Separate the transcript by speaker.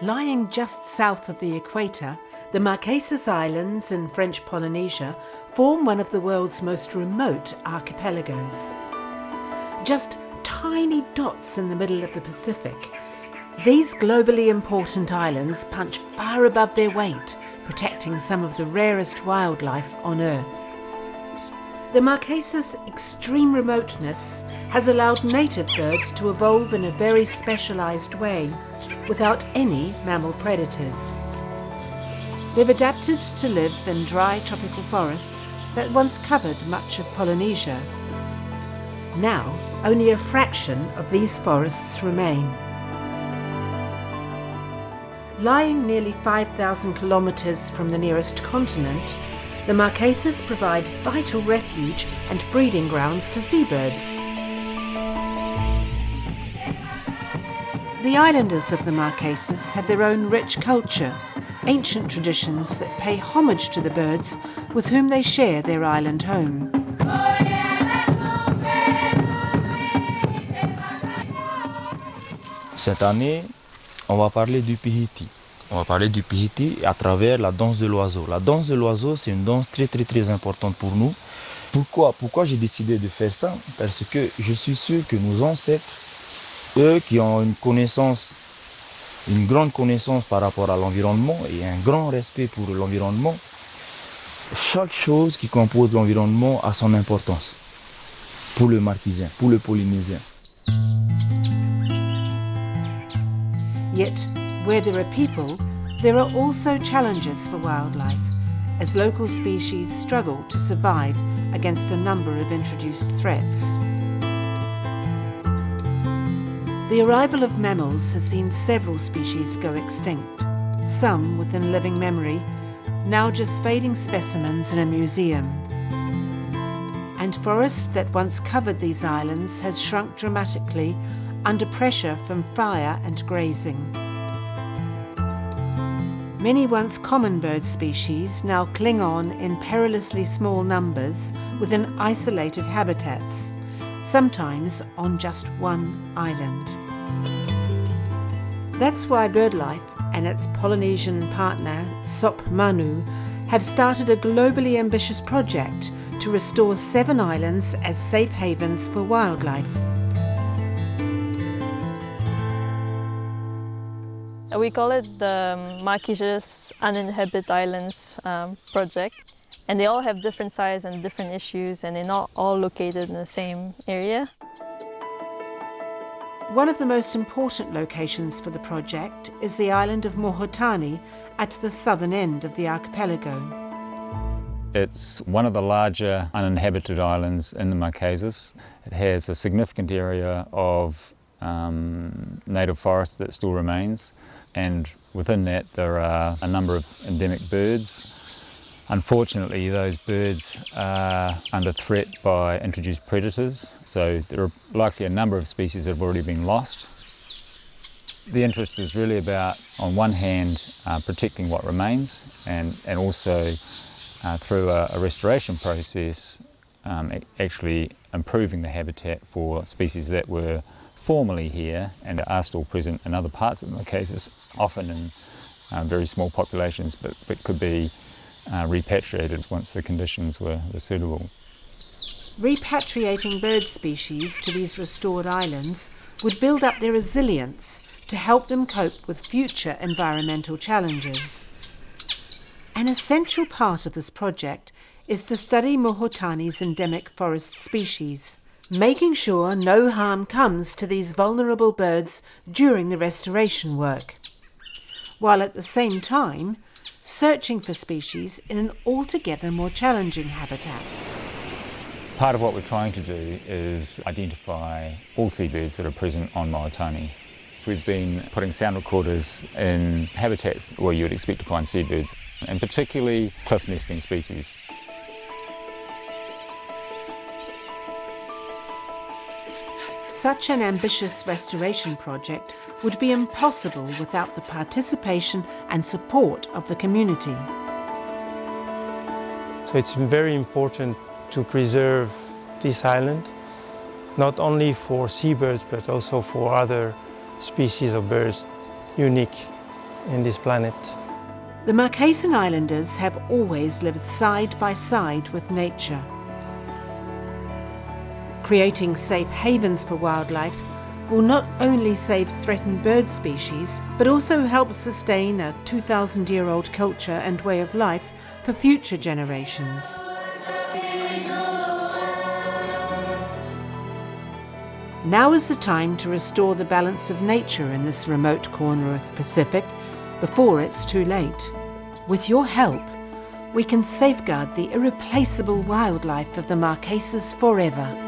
Speaker 1: Lying just south of the equator, the Marquesas Islands in French Polynesia form one of the world's most remote archipelagos. Just tiny dots in the middle of the Pacific, these globally important islands punch far above their weight, protecting some of the rarest wildlife on Earth. The Marquesas' extreme remoteness has allowed native birds to evolve in a very specialised way, without any mammal predators. They've adapted to live in dry tropical forests that once covered much of Polynesia. Now, only a fraction of these forests remain. Lying nearly 5,000 kilometres from the nearest continent, the Marquesas provide vital refuge and breeding grounds for seabirds. The islanders of the Marquesas have their own rich culture, ancient traditions that pay homage to the birds with whom they share their island home.
Speaker 2: Cette année, on va parler du pihiti. On va parler du pihiti à travers la danse de l'oiseau. La danse de l'oiseau, c'est une danse très importante pour nous. Pourquoi j'ai décidé de faire ça? Parce que je suis sûr que nos ancêtres, eux qui ont une grande connaissance par rapport à l'environnement et un grand respect pour l'environnement, chaque chose qui compose l'environnement a son importance pour le Marquesien, pour le Polynésien.
Speaker 1: Yet, where there are people, there are also challenges for wildlife, as local species struggle to survive against a number of introduced threats. The arrival of mammals has seen several species go extinct, some within living memory, now just fading specimens in a museum. And forest that once covered these islands has shrunk dramatically under pressure from fire and grazing. Many once common bird species now cling on in perilously small numbers within isolated habitats, sometimes on just one island. That's why BirdLife and its Polynesian partner, SOP MANU, have started a globally ambitious project to restore 7 islands as safe havens for wildlife.
Speaker 3: We call it the Marquesas Uninhabited Islands project, and they all have different size and different issues, and they're not all located in the same area.
Speaker 1: One of the most important locations for the project is the island of Mohotani at the southern end of the archipelago.
Speaker 4: It's one of the larger uninhabited islands in the Marquesas. It has a significant area of native forest that still remains, and within that there are a number of endemic birds. Unfortunately, those birds are under threat by introduced predators, so there are likely a number of species that have already been lost. The interest is really about, on one hand, protecting what remains, and also through a restoration process, actually improving the habitat for species that were formerly here and are still present in other parts of the Marquesas, often in very small populations, but could be repatriated once the conditions were suitable.
Speaker 1: Repatriating bird species to these restored islands would build up their resilience to help them cope with future environmental challenges. An essential part of this project is to study Mohotani's endemic forest species, making sure no harm comes to these vulnerable birds during the restoration work, while at the same time searching for species in an altogether more challenging habitat.
Speaker 4: Part of what we're trying to do is identify all seabirds that are present on Mohotani. We've been putting sound recorders in habitats where you would expect to find seabirds, and particularly cliff nesting species.
Speaker 1: Such an ambitious restoration project would be impossible without the participation and support of the community.
Speaker 5: So it's very important to preserve this island, not only for seabirds but also for other species of birds unique in this planet.
Speaker 1: The Marquesan Islanders have always lived side by side with nature. Creating safe havens for wildlife will not only save threatened bird species, but also help sustain a 2,000-year-old culture and way of life for future generations. Now is the time to restore the balance of nature in this remote corner of the Pacific before it's too late. With your help, we can safeguard the irreplaceable wildlife of the Marquesas forever.